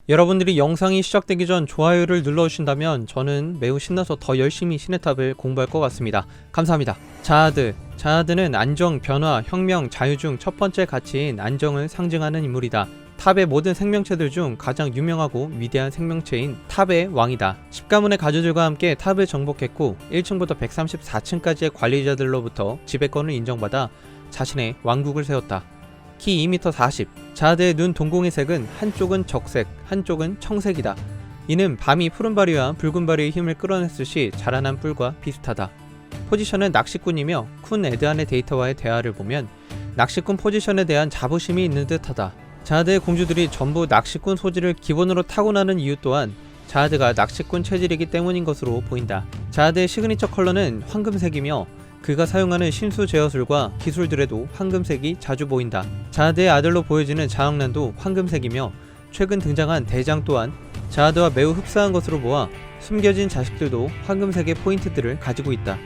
여러분들이 영상이 시작되기 전 좋아요를 눌러주신다면 저는 매우 신나서 더 열심히 시네탑을 공부할 것 같습니다. 감사합니다. 자하드는 안정, 변화, 혁명, 자유 중 첫 번째 가치인 안정을 상징하는 인물이다. 탑의 모든 생명체들 중 가장 유명하고 위대한 생명체인 탑의 왕이다. 10가문의 가주들과 함께 탑을 정복했고 1층부터 134층까지의 관리자들로부터 지배권을 인정받아 자신의 왕국을 세웠다. 키 2m40. 자하드의 눈 동공의 색은 한쪽은 적색, 한쪽은 청색이다. 이는 밤이 푸른바리와 붉은바리의 힘을 끌어냈을 시 자라난 뿔과 비슷하다. 포지션은 낚시꾼이며 쿤 에드안의 데이터와의 대화를 보면 낚시꾼 포지션에 대한 자부심이 있는 듯하다. 자하드의 공주들이 전부 낚시꾼 소질을 기본으로 타고나는 이유 또한 자하드가 낚시꾼 체질이기 때문인 것으로 보인다. 자하드의 시그니처 컬러는 황금색이며 그가 사용하는 신수 제어술과 기술들에도 황금색이 자주 보인다. 자하드의 아들로 보여지는 자흥란도 황금색이며 최근 등장한 대장 또한 자하드와 매우 흡사한 것으로 보아 숨겨진 자식들도 황금색의 포인트들을 가지고 있다.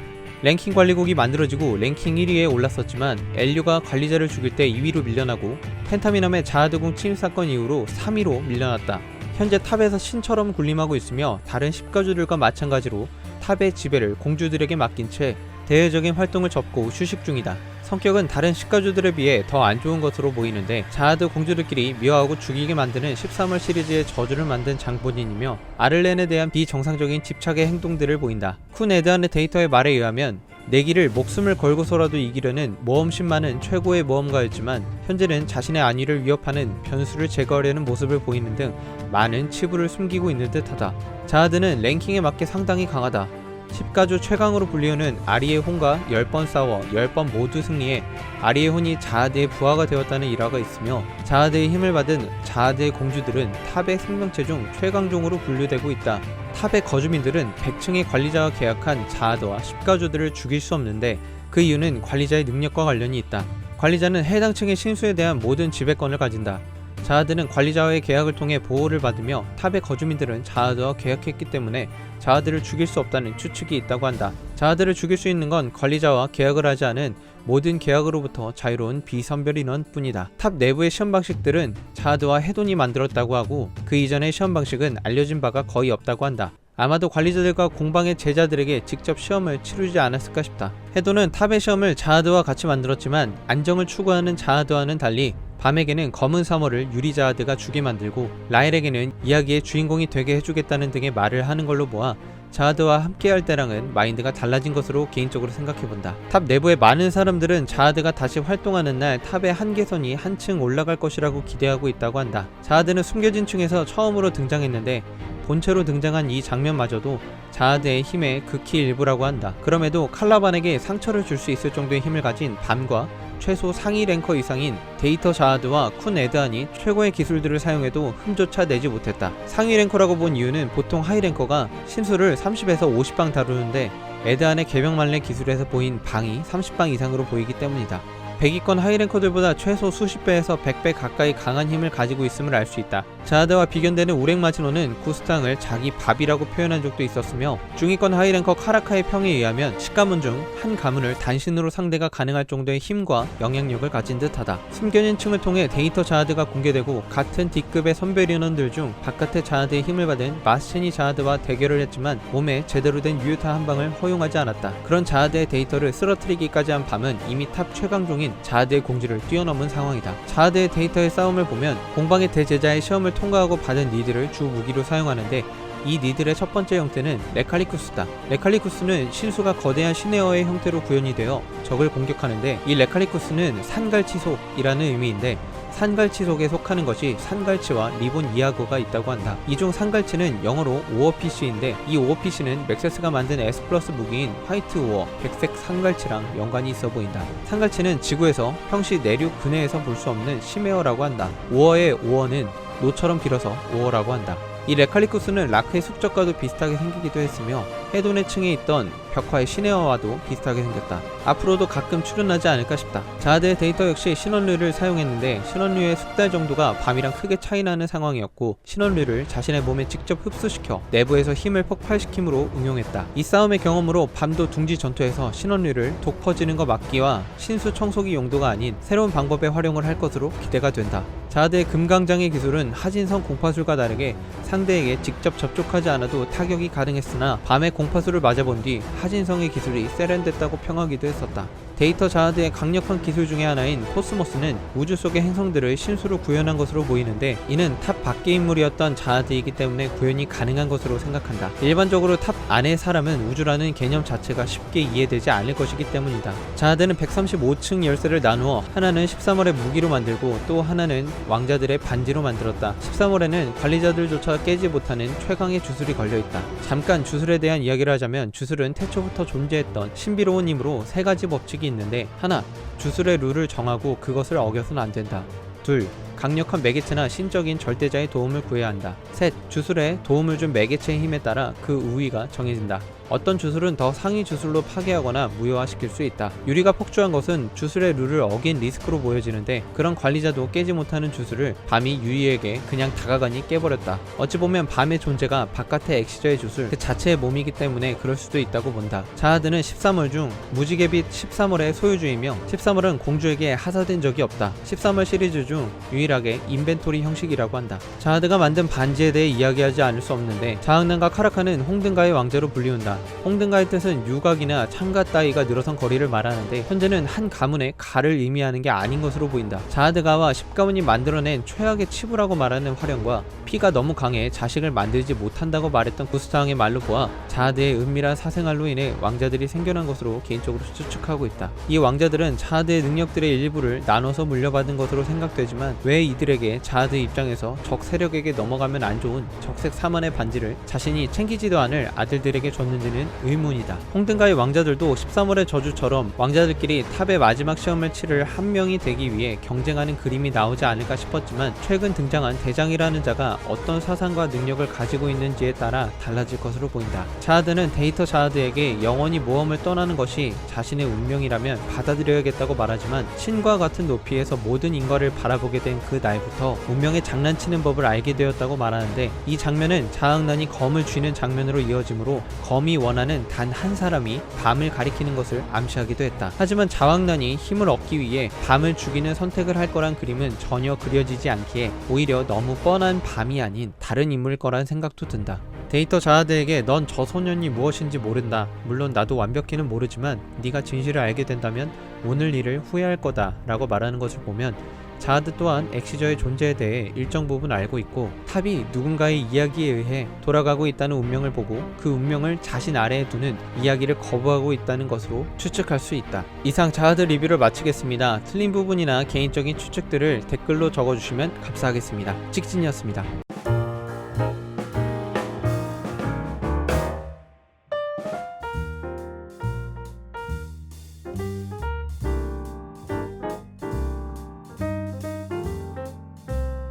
랭킹 관리국이 만들어지고 랭킹 1위에 올랐었지만 엘류가 관리자를 죽일 때 2위로 밀려나고 펜타미남의 자하드궁 침입 사건 이후로 3위로 밀려났다. 현재 탑에서 신처럼 군림하고 있으며 다른 10가주들과 마찬가지로 탑의 지배를 공주들에게 맡긴 채 대외적인 활동을 접고 휴식 중이다. 성격은 다른 10가주들에 비해 더 안 좋은 것으로 보이는데 자하드 공주들끼리 미워하고 죽이게 만드는 13월 시리즈의 저주를 만든 장본인이며 아를렌에 대한 비정상적인 집착의 행동들을 보인다. 쿤 에드안의 데이터의 말에 의하면 내기를 목숨을 걸고서라도 이기려는 모험심 많은 최고의 모험가였지만 현재는 자신의 안위를 위협하는 변수를 제거하려는 모습을 보이는 등 많은 치부를 숨기고 있는 듯하다. 자하드는 랭킹에 맞게 상당히 강하다. 10가주 최강으로 불리우는 아리의 혼과 10번 싸워 10번 모두 승리해 아리의 혼이 자하드의 부하가 되었다는 일화가 있으며 자하드의 힘을 받은 자하드의 공주들은 탑의 생명체 중 최강종으로 분류되고 있다. 탑의 거주민들은 100층의 관리자와 계약한 자하드와 10가주들을 죽일 수 없는데 그 이유는 관리자의 능력과 관련이 있다. 관리자는 해당 층의 신수에 대한 모든 지배권을 가진다. 자하드는 관리자와의 계약을 통해 보호를 받으며 탑의 거주민들은 자하드와 계약했기 때문에 자하드를 죽일 수 없다는 추측이 있다고 한다. 자하드를 죽일 수 있는 건 관리자와 계약을 하지 않은 모든 계약으로부터 자유로운 비선별 인원 뿐이다. 탑 내부의 시험 방식들은 자하드와 해돈이 만들었다고 하고 그 이전의 시험 방식은 알려진 바가 거의 없다고 한다. 아마도 관리자들과 공방의 제자들에게 직접 시험을 치르지 않았을까 싶다. 해돈은 탑의 시험을 자하드와 같이 만들었지만 안정을 추구하는 자하드와는 달리 밤에게는 검은 사머를 유리 자하드가 주게 만들고 라엘에게는 이야기의 주인공이 되게 해주겠다는 등의 말을 하는 걸로 보아 자하드와 함께할 때랑은 마인드가 달라진 것으로 개인적으로 생각해본다. 탑 내부의 많은 사람들은 자하드가 다시 활동하는 날 탑의 한계선이 한층 올라갈 것이라고 기대하고 있다고 한다. 자하드는 숨겨진 층에서 처음으로 등장했는데 본체로 등장한 이 장면마저도 자하드의 힘의 극히 일부라고 한다. 그럼에도 칼라반에게 상처를 줄 수 있을 정도의 힘을 가진 밤과 최소 상위 랭커 이상인 데이터 자하드와 쿤 에드안이 최고의 기술들을 사용해도 흠조차 내지 못했다. 상위 랭커라고 본 이유는 보통 하위 랭커가 신수를 30에서 50방 다루는데 에드안의 개병 말레 기술에서 보인 방이 30방 이상으로 보이기 때문이다. 100위권 하이랭커들보다 최소 수십 배에서 100배 가까이 강한 힘을 가지고 있음을 알 수 있다. 자하드와 비견되는 우렉마지노는 구스탕을 자기 밥이라고 표현한 적도 있었으며 중위권 하이랭커 카라카의 평에 의하면 10가문 중 한 가문을 단신으로 상대가 가능할 정도의 힘과 영향력을 가진 듯하다. 숨겨진 층을 통해 데이터 자하드가 공개되고 같은 D급의 선별 인원들 중 바깥의 자하드의 힘을 받은 마스체니 자하드와 대결을 했지만 몸에 제대로 된 유효타 한 방을 허용하지 않았다. 그런 자하드의 데이터를 쓰러뜨리기까지 한 밤은 이미 탑 최강종인 자하드의 공지를 뛰어넘은 상황이다. 자하드의 데이터의 싸움을 보면 공방의 대제자의 시험을 통과하고 받은 니드를 주 무기로 사용하는데 이 니들의 첫 번째 형태는 레칼리쿠스다. 레칼리쿠스는 신수가 거대한 시네어의 형태로 구현이 되어 적을 공격하는데 이 레칼리쿠스는 산갈치속이라는 의미인데 산갈치속에 속하는 것이 산갈치와 리본 이하거가 있다고 한다. 이 중 산갈치는 영어로 오어피쉬인데 이 오어피쉬는 맥세스가 만든 S 플러스 무기인 화이트 오어, 백색 산갈치랑 연관이 있어 보인다. 산갈치는 지구에서 평시 내륙 근해에서 볼 수 없는 심해어라고 한다. 오어의 오어는 노처럼 길어서 오어라고 한다. 이 레칼리쿠스는 라크의 숙적과도 비슷하게 생기기도 했으며 해돈의 층에 있던 벽화의 시네어와도 비슷하게 생겼다. 앞으로도 가끔 출연하지 않을까 싶다. 자하드의 데이터 역시 신원류를 사용했는데 신원류의 숙달 정도가 밤이랑 크게 차이나는 상황이었고 신원류를 자신의 몸에 직접 흡수시켜 내부에서 힘을 폭발시킴으로 응용했다. 이 싸움의 경험으로 밤도 둥지 전투에서 신원류를 독 퍼지는 거 막기와 신수 청소기 용도가 아닌 새로운 방법에 활용을 할 것으로 기대가 된다. 자하드의 금강장의 기술은 하진성 공파술과 다르게 상대에게 직접 접촉하지 않아도 타격이 가능했으나 밤에 공파술을 맞아본 뒤 하진성의 기술이 세련됐다고 평하기도 했었다. 데이터 자하드의 강력한 기술 중의 하나인 코스모스는 우주 속의 행성들을 신수로 구현한 것으로 보이는데, 이는 탑 밖의 인물이었던 자하드이기 때문에 구현이 가능한 것으로 생각한다. 일반적으로 탑 안의 사람은 우주라는 개념 자체가 쉽게 이해되지 않을 것이기 때문이다. 자하드는 135층 열쇠를 나누어 하나는 13월의 무기로 만들고 또 하나는 왕자들의 반지로 만들었다. 13월에는 관리자들조차 깨지 못하는 최강의 주술이 걸려있다. 잠깐 주술에 대한 이야기를 하자면, 주술은 태초부터 존재했던 신비로운 힘으로 세 가지 법칙이 있는데, 하나, 주술의 룰을 정하고 그것을 어겨서는 안 된다. 둘, 강력한 매개체나 신적인 절대자의 도움을 구해야 한다. 셋, 주술에 도움을 준 매개체의 힘에 따라 그 우위가 정해진다. 어떤 주술은 더 상위 주술로 파괴하거나 무효화시킬 수 있다. 유리가 폭주한 것은 주술의 룰을 어긴 리스크로 보여지는데, 그런 관리자도 깨지 못하는 주술을 밤이 유리에게 그냥 다가가니 깨버렸다. 어찌 보면 밤의 존재가 바깥의 엑시저의 주술 그 자체의 몸이기 때문에 그럴 수도 있다고 본다. 자하드는 13월 중 무지개빛 13월의 소유주이며 13월은 공주에게 하사된 적이 없다. 13월 시리즈 중 유일하게 인벤토리 형식이라고 한다. 자하드가 만든 반지에 대해 이야기하지 않을 수 없는데, 자학난과 카라카는 홍등가의 왕자로 불리운다. 홍등가의 뜻은 유곽이나 창가 따위가 늘어선 거리를 말하는데, 현재는 한 가문의 가를 의미하는 게 아닌 것으로 보인다. 자하드가와 10가문이 만들어낸 최악의 치부라고 말하는 화령과 피가 너무 강해 자식을 만들지 못한다고 말했던 구스타왕의 말로 보아 자하드의 은밀한 사생활로 인해 왕자들이 생겨난 것으로 개인적으로 추측하고 있다. 이 왕자들은 자하드의 능력들의 일부를 나눠서 물려받은 것으로 생각되지만, 왜 이들에게 자하드 입장에서 적 세력에게 넘어가면 안 좋은 적색 사만의 반지를 자신이 챙기지도 않을 아들들에게 줬는지는 의문이다. 홍등가의 왕자들도 13월의 저주처럼 왕자들끼리 탑의 마지막 시험을 치를 한 명이 되기 위해 경쟁하는 그림이 나오지 않을까 싶었지만, 최근 등장한 대장이라는 자가 어떤 사상과 능력을 가지고 있는지에 따라 달라질 것으로 보인다. 자하드는 데이터 자하드에게 영원히 모험을 떠나는 것이 자신의 운명이라면 받아들여야겠다고 말하지만, 신과 같은 높이에서 모든 인과를 바라보게 된 그 날부터 운명에 장난치는 법을 알게 되었다고 말하는데, 이 장면은 자학난이 검을 쥐는 장면으로 이어지므로 검이 원하는 단 한 사람이 밤을 가리키는 것을 암시하기도 했다. 하지만 자학난이 힘을 얻기 위해 밤을 죽이는 선택을 할 거란 그림은 전혀 그려지지 않기에 오히려 너무 뻔한 밤이 아닌 다른 인물일 거란 생각도 든다. 데이터 자하드에게 넌 저 소년이 무엇인지 모른다. 물론 나도 완벽히는 모르지만 네가 진실을 알게 된다면 오늘 일을 후회할 거다 라고 말하는 것을 보면, 자하드 또한 엑시저의 존재에 대해 일정 부분 알고 있고, 탑이 누군가의 이야기에 의해 돌아가고 있다는 운명을 보고 그 운명을 자신 아래에 두는 이야기를 거부하고 있다는 것으로 추측할 수 있다. 이상 자하드 리뷰를 마치겠습니다. 틀린 부분이나 개인적인 추측들을 댓글로 적어주시면 감사하겠습니다. 찍진이었습니다.